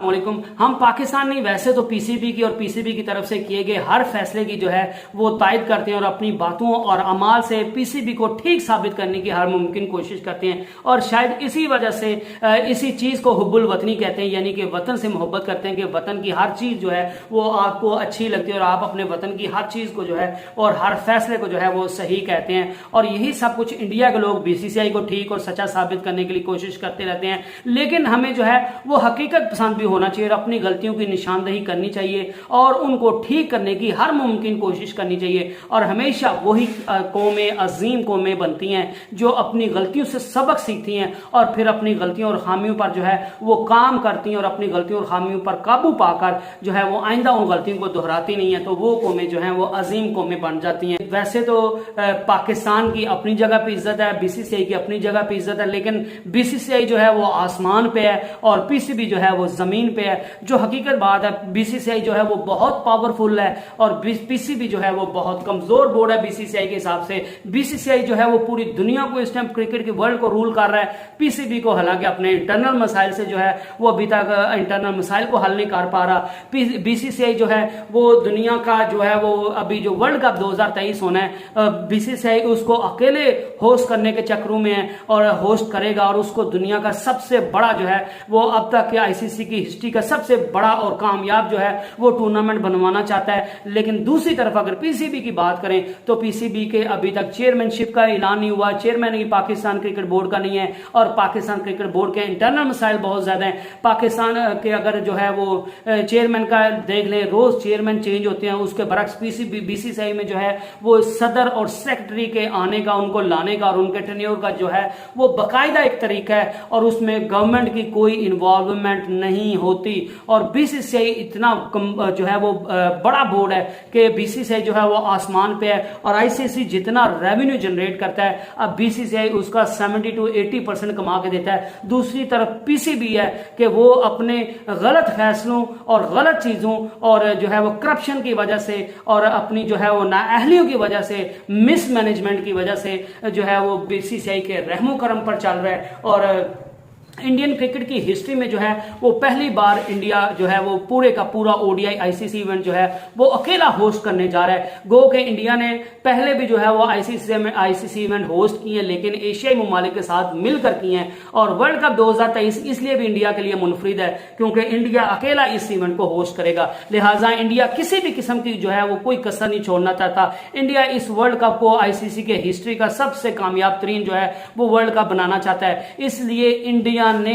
वालेकुम। हम पाकिस्तान नहीं, वैसे तो पीसीबी की और पीसीबी की तरफ से किए गए हर फैसले की जो है वो तायद करते हैं और अपनी बातों और अमाल से पीसीबी को ठीक साबित करने की हर मुमकिन कोशिश करते हैं। और शायद इसी वजह से इसी चीज को हुब्बुल वतनी कहते हैं, यानी कि वतन से मोहब्बत करते हैं कि वतन की हर चीज जो है वो आपको अच्छी लगती है और आप अपने वतन की हर चीज को जो है और हर फैसले को जो है वो सही कहते हैं। और यही सब कुछ इंडिया के लोग बीसीसीआई को ठीक और सच्चा साबित करने के लिए कोशिश करते रहते हैं। लेकिन हमें जो है वो हकीकत पसंद भी होना चाहिए और अपनी गलतियों की निशानदेही करनी चाहिए और उनको ठीक करने की हर मुमकिन कोशिश करनी चाहिए। और हमेशा वही कौमें अजीम कौमें बनती हैं जो अपनी गलतियों से सबक सीखती हैं और फिर अपनी गलतियों और खामियों पर जो है वो काम करती हैं और अपनी गलतियों और खामियों पर काबू पाकर जो है वो आइंदा उन गलतियों को दोहराती नहीं है, तो वो कौमें जो है वो अजीम कौमें बन जाती हैं। वैसे तो पाकिस्तान की अपनी जगह पे इज्जत है, बीसीसीआई की अपनी जगह पे इज्जत है, लेकिन बीसीसीआई जो है वो आसमान पे है और पीसीबी जो है वो जमीन पे है। जो हकीकत बात है, बीसीसीआई जो है वो बहुत पावरफुल है और पीसीबी जो है वो बहुत कमजोर बोर्ड है। बीसीसीआई के हिसाब से बीसीसीआई जो है वो पूरी दुनिया को इस टाइम क्रिकेट के वर्ल्ड को रूल कर रहा है। पीसीबी को हालांकि अपने इंटरनल मसाइल से जो है वो अभी तक इंटरनल मसाइल को हल नहीं कर पा रहा। बीसीसीआई जो है वो दुनिया का जो है वो अभी जो वर्ल्ड कप 2023 होना है, बीसीसीआई उसको अकेले होस्ट करने के चक्रों में है और होस्ट करेगा और उसको दुनिया का सबसे बड़ा जो है वो अब तक के आईसीसी की हिस्ट्री का सबसे बड़ा और कामयाब जो है वो टूर्नामेंट बनवाना चाहता है। लेकिन दूसरी तरफ अगर पीसीबी की बात करें तो पीसीबी के अभी तक चेयरमैनशिप का ऐलान नहीं हुआ। चेयरमैन ही पाकिस्तान क्रिकेट बोर्ड का नहीं है और पाकिस्तान क्रिकेट बोर्ड के इंटरनल मसाइल बहुत ज्यादा हैं। पाकिस्तान के अगर जो है वो चेयरमैन का देख लें, रोज चेयरमैन चेंज होते हैं, उसके बरक्स पीसीबी बीसीसीआई में जो है वो सदर और सेक्रेटरी के आने का, उनको लाने का और उनके टेन्योर का जो है वो बाकायदा एक तरीका है और उसमें गवर्नमेंट की कोई इन्वॉल्वमेंट नहीं होती। और बीसीसीआई इतना जो है वो बड़ा बोर्ड है कि बीसीसीआई जो है वो आसमान पे है और आईसीसी जितना रेवेन्यू जनरेट करता है अब बीसीसीआई उसका 70 to 80% कमा के देता है। दूसरी तरफ पीसीबी है कि वो अपने गलत फैसलों और गलत चीजों और जो है वो करप्शन की वजह से और अपनी जो है वो नाअहलियों की वजह से, मिसमैनेजमेंट की वजह से जो है वो बीसीसीआई के रहमो करम पर चल रहा है। और इंडियन क्रिकेट की हिस्ट्री में जो है वो पहली बार इंडिया जो है वो पूरे का पूरा ओडीआई आईसीसी इवेंट जो है वो अकेला होस्ट करने जा रहा है। गो के इंडिया ने पहले भी जो है वो आईसीसी इवेंट होस्ट किए हैं, लेकिन एशियाई ममालिक के साथ मिलकर किए हैं। और वर्ल्ड कप 2023 इसलिए भी इंडिया के लिए मुनफरिद है क्योंकि इंडिया अकेला इस इवेंट को होस्ट करेगा। लिहाजा इंडिया किसी भी किस्म की जो है वो कोई कसर नहीं छोड़ना चाहता। इंडिया इस वर्ल्ड कप को आईसीसी के हिस्ट्री का सबसे कामयाब तरीन जो है वो वर्ल्ड कप बनाना चाहता है। इसलिए इंडिया ने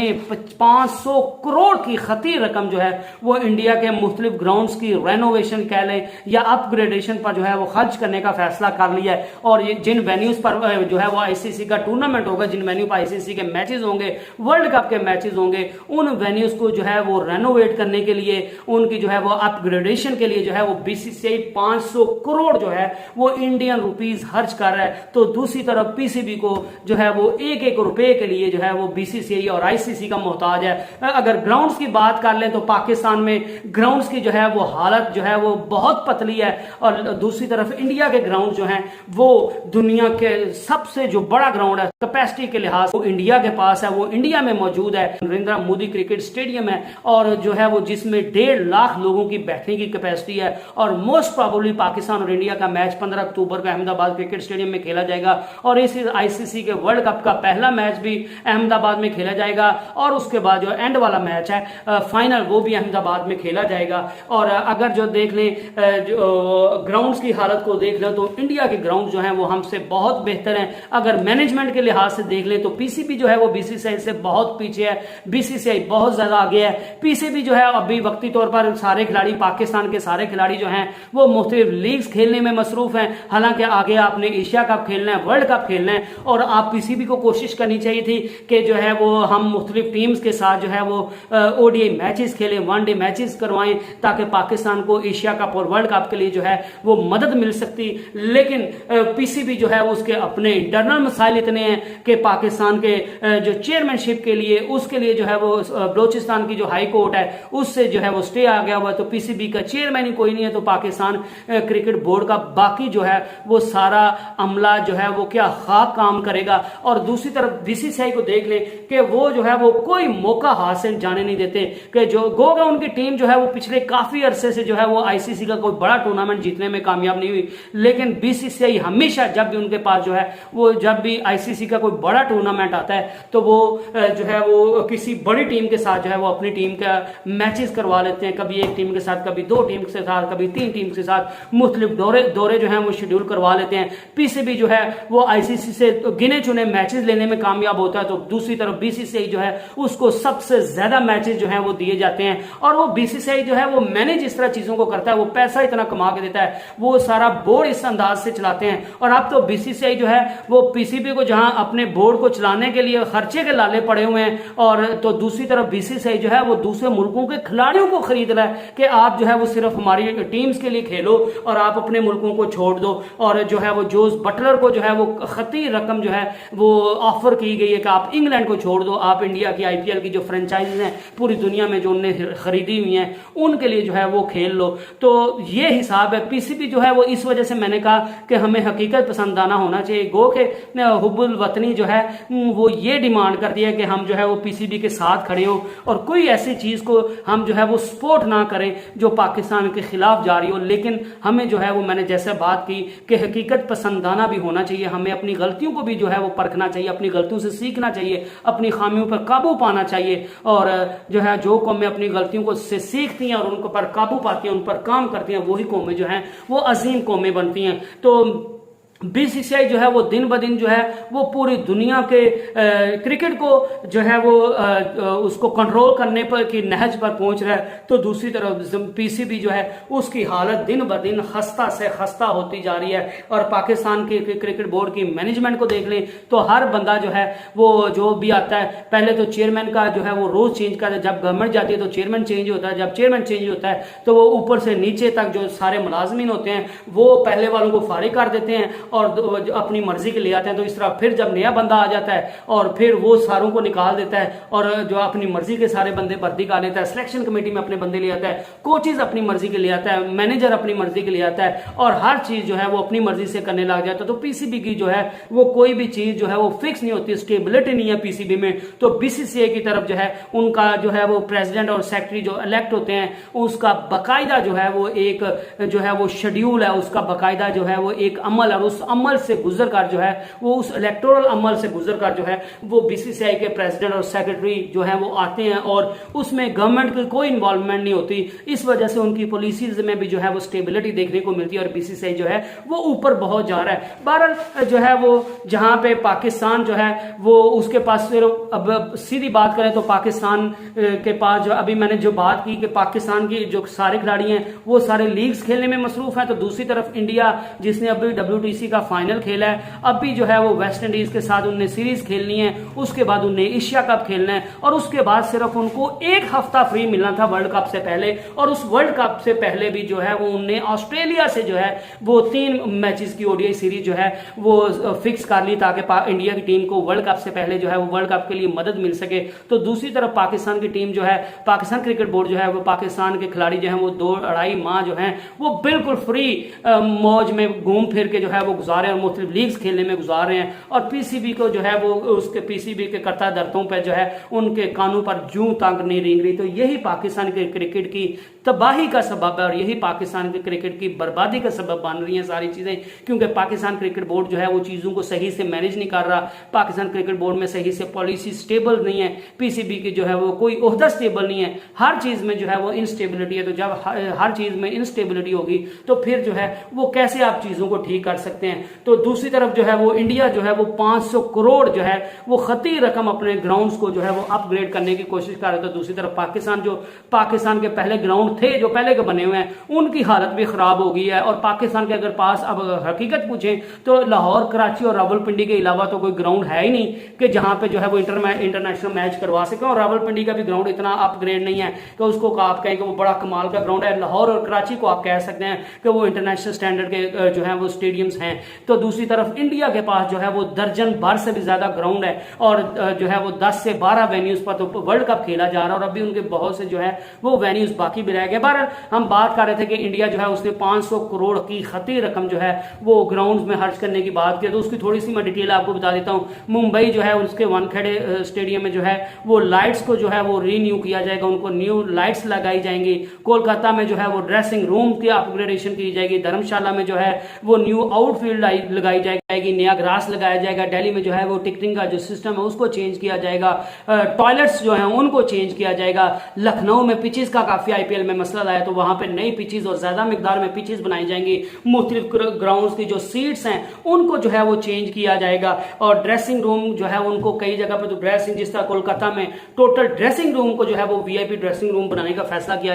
500 करोड़ की खती रकम जो है वो इंडिया के मुख्तलिफ ग्राउंड्स की रेनोवेशन कह लें या अपग्रेडेशन पर जो है वो खर्च करने का फैसला कर लिया है। और ये जिन वेन्यूज पर जो है वो आईसीसी का टूर्नामेंट होगा, जिन वेन्यू पर आईसीसी के मैचेस होंगे, वर्ल्ड कप के मैचेस होंगे, उन वेन्यूज को जो है वो रेनोवेट करने के लिए, उनकी जो है वो अपग्रेडेशन के लिए जो है वो बीसीसीआई 500 करोड़ जो है वो इंडियन रुपीज खर्च कर रहा है। तो दूसरी तरफ पीसीबी को जो है वो एक एक रुपए के लिए जो है वो बीसीसीआई और आईसीसी का मोहताज है। अगर ग्राउंड्स की बात कर लें तो पाकिस्तान में ग्राउंड्स की जो है वो हालत जो है वो बहुत पतली है और दूसरी तरफ इंडिया के ग्राउंड जो हैं वो दुनिया के सबसे जो बड़ा ग्राउंड है कैपेसिटी के लिहाज वो इंडिया के पास है, वो इंडिया में मौजूद है। नरेंद्र मोदी क्रिकेट स्टेडियम है और जो है वो जिसमें 1.5 लाख लोगों की बैठने की कैपेसिटी है। और मोस्ट प्रोबेबली पाकिस्तान और इंडिया का मैच 15 अक्टूबर को अहमदाबाद क्रिकेट स्टेडियम में खेला जाएगा और इस आईसीसी के वर्ल्ड कप का पहला मैच भी अहमदाबाद में खेला जाएगा और उसके बाद जो एंड वाला मैच है फाइनल वो भी अहमदाबाद में खेला जाएगा। और अगर जो देख लें ग्राउंड्स की हालत को देख लें तो इंडिया के ग्राउंड जो हैं वो हमसे बहुत बेहतर हैं। अगर मैनेजमेंट के लिहाज से देख लें तो पीसीबी जो है वो बीसीसीआई से बहुत पीछे है, बीसीसीआई बहुत ज्यादा आगे है। पीसीबी जो है अभी वक्ती तौर पर सारे खिलाड़ी, पाकिस्तान के सारे खिलाड़ी जो हैं वो मुख्तलिफ लीग्स खेलने में मसरूफ हैं। हालांकि आगे आपने एशिया कप खेलना है, वर्ल्ड कप खेलना है और आप पीसीबी को कोशिश करनी चाहिए थी कि जो है वो हम मुख्तलिफ टीम्स के साथ जो है वो ओडीआई मैचेस खेलें, वनडे मैचेस करवाएं ताकि पाकिस्तान को एशिया कप और वर्ल्ड कप के लिए जो है वो मदद मिल सकती। लेकिन पीसीबी जो है उसके अपने इंटरनल मसाइल इतने हैं कि पाकिस्तान के जो चेयरमैनशिप के लिए उसके लिए जो है वो बलोचिस्तान की जो हाई कोर्ट है उससे जो है वो स्टे आ गया हुआ है। तो पीसीबी का चेयरमैन ही कोई नहीं है तो पाकिस्तान क्रिकेट बोर्ड का बाकी जो है वो सारा अमला जो है वो क्या खाक काम करेगा। और दूसरी तरफ बीसीसीआई को देख लें कि वो वो जो है वो कोई मौका हाथ से जाने नहीं देते कि जो गोगा उनकी टीम जो है वो पिछले काफी अरसे से जो है वो आईसीसी का कोई बड़ा टूर्नामेंट जीतने में कामयाब नहीं हुई, लेकिन बीसीसीआई हमेशा जब भी उनके पास जो है वो जब भी आईसीसी का कोई बड़ा टूर्नामेंट आता है तो वो जो है वो किसी बड़ी टीम के साथ जो है वो अपनी टीम का मैचेस करवा लेते हैं, कभी एक टीम के साथ, कभी दो टीम के साथ, कभी तीन टीम के साथ मुख्तलिफ दौरे जो है वो शेड्यूल करवा लेते हैं। पीसीबी जो है वो आईसीसी से गिने चुने मैचेस लेने में कामयाब होता है, तो दूसरी तरफ बीसीसीआई जो है उसको सबसे ज्यादा मैचेस जो है वो दिए जाते हैं। और वो बीसीसीआई जो है वो मैनेज इस तरह चीजों को करता है, वो पैसा इतना कमा के देता है, वो सारा बोर्ड इस अंदाज से चलाते हैं। और अब तो बीसीसीआई जो है वो पीसीबी को जहां अपने बोर्ड को चलाने के लिए खर्चे के लाले पड़े हुए हैं, और तो दूसरी तरफ बीसीसीआई जो है वो दूसरे मुल्कों के खिलाड़ियों को खरीद रहा है कि आप जो है वो सिर्फ हमारी टीम्स के लिए खेलो और आप अपने मुल्कों को छोड़ दो। और जो है वो जोस बटलर को जो है वो खती रकम जो है वो ऑफर की गई है कि आप इंग्लैंड को छोड़ दो, आप इंडिया की आईपीएल की जो फ्रेंचाइजीज हैं पूरी दुनिया में जो उनने खरीदी हुई हैं उनके लिए जो है वो खेल लो। तो ये हिसाब है। पीसीबी जो है वो इस वजह से मैंने कहा कि हमें हकीकत पसंदाना होना चाहिए। गो के हुब्बुल वतनी जो है वो ये डिमांड करती है कि हम जो है वो पीसीबी के साथ खड़े हो और कोई ऐसी चीज को हम जो है वो सपोर्ट ना करें जो पाकिस्तान के खिलाफ जा रही हो। लेकिन हमें जो है वो मैंने जैसे बात की कि हकीकत पसंदाना भी होना चाहिए, हमें अपनी गलतियों को भी जो है वो परखना चाहिए, अपनी गलतियों से सीखना चाहिए, अपनी खामियों पर काबू पाना चाहिए। और जो है जो कौमें अपनी गलतियों को से सीखती हैं और उनको पर काबू पाती हैं, उन पर काम करती हैं, वही कौमें जो हैं वो अजीम कौमें बनती हैं। तो बीसीसीआई जो है वो दिन ब दिन जो है वो पूरी दुनिया के क्रिकेट को जो है वो उसको कंट्रोल करने पर की नहज पर पहुंच रहा है। तो दूसरी तरफ पीसीबी जो है उसकी हालत दिन ब दिन खस्ता से खस्ता होती जा रही है। और पाकिस्तान के क्रिकेट बोर्ड की मैनेजमेंट को देख लें तो हर बंदा जो है वो जो भी आता है, पहले तो चेयरमैन का जो है वो रोज चेंज करता है, जब गवर्नमेंट जाती है तो चेयरमैन चेंज होता है, जब चेयरमैन चेंज होता है तो वो ऊपर से नीचे तक जो सारे मुलाजमीन होते हैं वो पहले वालों को फारिग कर देते हैं और अपनी मर्जी के ले आते हैं। तो इस तरह फिर जब नया बंदा आ जाता है और फिर वो सारों को निकाल देता है और जो अपनी मर्जी के सारे बंदे भर्ती कर लेता है, सिलेक्शन कमेटी में अपने बंदे ले आता है, कोचेज अपनी मर्जी के ले आता है, मैनेजर अपनी मर्जी के ले आता है और हर चीज जो है वो अपनी मर्जी से करने लग जाता है। तो पीसीबी की जो है वो कोई भी चीज जो है वो फिक्स नहीं होती, स्टेबिलिटी नहीं है पीसीबी में। तो बीसीसीआई की तरफ जो है उनका जो है वो प्रेसिडेंट और सेक्रेटरी जो इलेक्ट होते हैं उसका बाकायदा जो है वो एक जो है वो शेड्यूल है, उसका बाकायदा जो है वो एक अमल, और उस अमल से गुजर कर जो है वो उस इलेक्टोरल अमल से गुजर कर जो है वो बीसीसीआई के प्रेसिडेंट और सेक्रेटरी जो है वो आते हैं और उसमें गवर्नमेंट की कोई इन्वॉल्वमेंट नहीं होती। इस वजह से उनकी पॉलिसीज में भी जो है वो स्टेबिलिटी देखने को मिलती है और बीसीसीआई जो है वो ऊपर बहुत जा रहा है। बहरहाल जो है वो जहां पे पाकिस्तान जो है वो उसके पास सिर्फ अब सीधी बात करें तो पाकिस्तान के पास जो अभी मैंने जो बात की कि पाकिस्तान की जो सारे खिलाड़ी हैं वो सारे लीग्स खेलने में मसरूफ है, तो दूसरी तरफ इंडिया जिसने अभी WTC का फाइनल खेला है, अब भी जो है वो वेस्ट इंडीज के साथ उन्हें सीरीज खेलनी है, उसके बाद उन्हें एशिया कप खेलना है और उसके बाद सिर्फ उनको एक हफ्ता फ्री मिलना था वर्ल्ड कप से पहले। और उस वर्ल्ड कप से पहले भी जो है वो उन्हें ऑस्ट्रेलिया से जो है वो 3 मैचेस की ओडीआई सीरीज जो है वो फिक्स कर ली ताकि इंडिया की टीम को वर्ल्ड कप से पहले जो है वो वर्ल्ड कप के लिए मदद मिल सके। तो दूसरी तरफ पाकिस्तान की टीम जो है, पाकिस्तान क्रिकेट बोर्ड जो है वो पाकिस्तान के खिलाड़ी जो है वो 2-2.5 माह जो है वो बिल्कुल फ्री मौज में घूम फिर के जो है वो गुजारे और मुख्तलिफ लीग्स खेलने में गुजार रहे हैं। और पीसीबी को जो है वो उसके पीसीबी के करता धरतों पर जो है उनके कानों पर जूं तक नहीं रेंग रही। तो यही पाकिस्तान के क्रिकेट की तबाही का सबब है और यही पाकिस्तान के क्रिकेट की बर्बादी का सबब बन रही है सारी चीजें, क्योंकि पाकिस्तान क्रिकेट बोर्ड जो है वो चीजों को सही से मैनेज नहीं कर रहा। पाकिस्तान क्रिकेट बोर्ड में सही से पॉलिसी स्टेबल नहीं है, पीसीबी की जो है वो कोई ओहदा स्टेबल नहीं है, हर चीज में जो है वो इनस्टेबिलिटी है। तो जब हर चीज में इनस्टेबिलिटी होगी तो फिर जो है वो कैसे आप चीजों को ठीक कर सकते हैं। तो दूसरी तरफ जो है वो इंडिया जो है वो 500 करोड़ जो है वो खती रकम अपने ग्राउंड्स को जो है वो अपग्रेड करने की कोशिश कर रहे थे। दूसरी तरफ पाकिस्तान के पहले ग्राउंड थे जो पहले के बने हुए हैं उनकी हालत भी खराब हो गई है। और पाकिस्तान के अगर पास अब हकीकत पूछें तो लाहौर, कराची और रावलपिंडी के अलावा तो कोई ग्राउंड है ही नहीं कि जहां पे जो है वो इंटरनेशनल मैच करवा सके। और रावलपिंडी का भी ग्राउंड इतना अपग्रेड नहीं है कि उसको आप कहें कि वो बड़ा कमाल का ग्राउंड है। लाहौर और कराची को आप कह सकते हैं कि वो इंटरनेशनल स्टैंडर्ड के जो है वो स्टेडियम्स हैं। हैं। तो दूसरी तरफ इंडिया के पास जो है वो दर्जन भर से भी ज्यादा ग्राउंड है और जो है वो 10 से 12 वेन्यूज पर तो वर्ल्ड कप खेला जा रहा है और अभी उनके बहुत से जो है वो वेन्यूज बाकी भी रह गए। पर हम बात कर रहे थे कि इंडिया जो है उसने 500 करोड़ की खती रकम जो है वो ग्राउंड में खर्च करने की बात की, तो उसकी थोड़ी सी मैं डिटेल आपको बता देता हूं। मुंबई जो है उसके वानखेड़े स्टेडियम में जो है वो लाइट्स को जो है वो रीन्यू किया जाएगा, उनको न्यू लाइट्स लगाई जाएंगी। कोलकाता में जो है वो ड्रेसिंग रूम की अपग्रेडेशन की जाएगी। धर्मशाला में जो है वो न्यू आउटफील्ड लगाई जाएगी, नया ग्रास लगाया जाएगा। दिल्ली में जो है वो टिकटिंग का जो सिस्टम है उसको चेंज किया जाएगा, टॉयलेट्स जो है उनको चेंज किया जाएगा। लखनऊ में पिचेस का काफी आईपीएल में मसला आया, तो वहां पे नई पिचेस और ज्यादा मिकदार में पिचेस बनाई जाएंगी। मुख्तलिफ ग्राउंड्स की जो सीट्स हैं उनको जो है वो चेंज किया जाएगा और ड्रेसिंग रूम जो है उनको कई जगह पर तो ड्रेसिंग, जिस तरह कोलकाता में टोटल ड्रेसिंग रूम को जो है वो वीआईपी ड्रेसिंग रूम बनाने का फैसला किया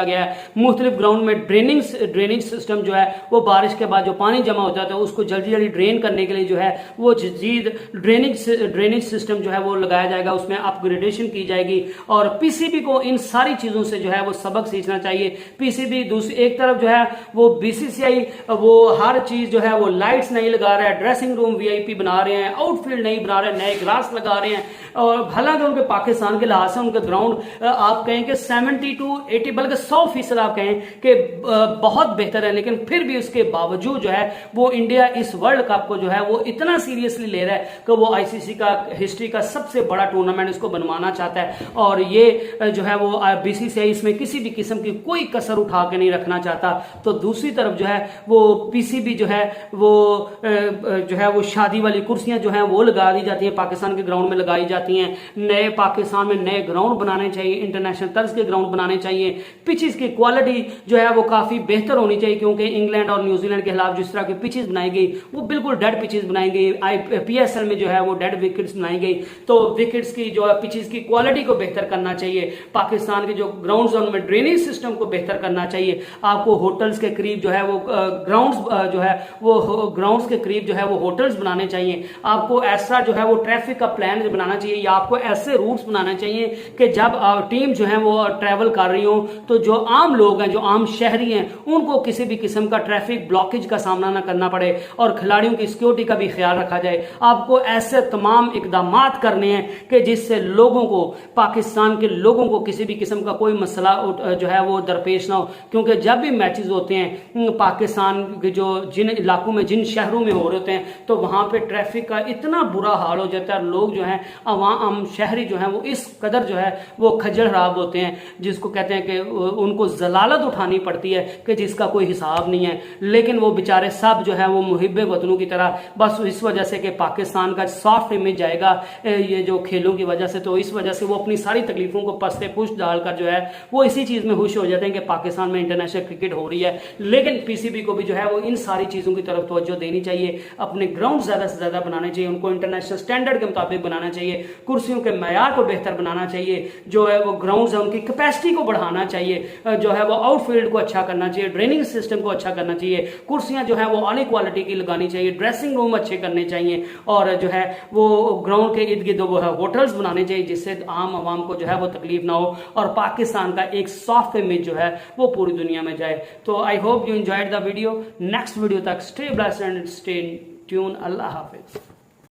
गया है। मुख्तलिफ ग्राउंड में ड्रेनिंग सिस्टम जो है वो बारिश के बाद जो पानी जमा हो जाता है उसको जल्दी जल्दी ड्रेन करने के लिए जो है वो जदीद ड्रेनेज सिस्टम जो है वो लगाया जाएगा, उसमें अपग्रेडेशन की जाएगी। और पीसीबी को इन सारी चीजों से जो है वो सबक सीखना चाहिए। पीसीबी दूसरी एक तरफ जो है वो बीसीसीआई वो हर चीज जो है वो लाइट्स नहीं लगा रहा है, ड्रेसिंग रूम वीआईपी बना रहे हैं, आउटफील्ड नहीं बना रहे हैं, नए ग्रास लगा रहे हैं। और हालांकि उनके पाकिस्तान के लिहाज से उनके ग्राउंड आप कहें कि 70 to 80 बल्कि 100% आप कहें कि बहुत बेहतर है, लेकिन फिर भी उसके बावजूद जो है वो इंडिया इस वर्ल्ड कप को जो है वो इतना सीरियसली ले रहा है कि वो आईसीसी का हिस्ट्री का सबसे बड़ा टूर्नामेंट इसको बनवाना चाहता है। और ये जो है वो बीसीसीआई इसमें किसी भी किस्म की कोई कसर उठा के नहीं रखना चाहता। तो दूसरी तरफ जो है वो पीसीबी जो है वो शादी वाली कुर्सियां जो है वो लगा दी जाती है, पाकिस्तान के ग्राउंड में लगाई जाती हैं। नए पाकिस्तान में नए ग्राउंड बनाने चाहिए, इंटरनेशनल तर्ज के ग्राउंड बनाने चाहिए। पिचेस की क्वालिटी जो है वो काफी बेहतर होनी चाहिए, क्योंकि इंग्लैंड और न्यूजीलैंड के खिलाफ जिस तरह की पिचेस बनाई गई वो बिल्कुल डेड पिचेस बनाई गई। पीएसएल में जो है वो डेड विकेट्स बनाई गई, तो विकेट्स की जो है पिचेस की क्वालिटी को बेहतर करना चाहिए। पाकिस्तान के जो ग्राउंड जोन में ड्रेनेज सिस्टम को बेहतर करना चाहिए। आपको होटल्स के करीब जो है वो ग्राउंड्स जो है वो ग्राउंड्स के करीब जो है वो होटल्स बनाने चाहिए। आपको ऐसा जो है वो ट्रैफिक का प्लान बनाना चाहिए, या आपको ऐसे रूट्स बनाने चाहिए कि जब टीम जो है वो ट्रैवल कर रही हो तो जो आम लोग हैं, जो आम शहरी हैं, उनको किसी भी किस्म का ट्रैफिक ब्लॉकेज का सामना ना करना पड़े और खिलाड़ियों की सिक्योरिटी का भी ख्याल रखा जाए। आपको ऐसे तमाम इकदाम करने हैं कि जिससे लोगों को, पाकिस्तान के लोगों को किसी भी किस्म का कोई मसला जो है वो दरपेश ना हो। क्योंकि जब भी मैचेस होते हैं पाकिस्तान के जो जिन इलाकों में, जिन शहरों में हो रहे होते हैं, तो वहां पे ट्रैफिक का इतना बुरा हाल हो जाता है। लोग जो है आम शहरी जो है वो इस कदर जो है वो खज्जल खराब होते हैं, जिसको कहते हैं कि उनको जलालत उठानी पड़ती है कि जिसका कोई हिसाब नहीं है। लेकिन वो बेचारे सब जो है वो मुहिब्बे वतनों की तरह, बस इस वजह से कि पाकिस्तान का सॉफ्ट इमेज जाएगा ये जो खेलों की वजह से, तो इस वजह से वो अपनी सारी तकलीफों को पस्ते पुश डालकर जो है वो इसी चीज में खुश हो जाते हैं कि पाकिस्तान में इंटरनेशनल क्रिकेट हो रही है। लेकिन पीसीबी को भी जो है वो इन सारी चीजों की तरफ तवज्जो देनी चाहिए। अपने ग्राउंड ज्यादा से ज्यादा बनाने चाहिए, उनको इंटरनेशनल स्टैंडर्ड के मुताबिक बनाना चाहिए, कुर्सियों के मयार को बेहतर बनाना चाहिए, जो है वो ग्राउंड है उनकी कैपेसिटी को बढ़ाना चाहिए, जो है वो आउटफील्ड को अच्छा करना चाहिए, ड्रेनिंग सिस्टम को अच्छा करना चाहिए, कुर्सियां जो है वो आली क्वालिटी की लगानी चाहिए, ड्रेसिंग रूम अच्छे करने चाहिए, और जो है वो ग्राउंड के इर्द गिर्द वो है होटल्स बनाने चाहिए जिससे आम आवाम को जो है वो तकलीफ ना हो और पाकिस्तान का एक सॉफ्ट इमेज जो है वो पूरी दुनिया में जाए। तो I hope you enjoyed the video. Next video तक stay blessed and stay tune. Allah Hafiz.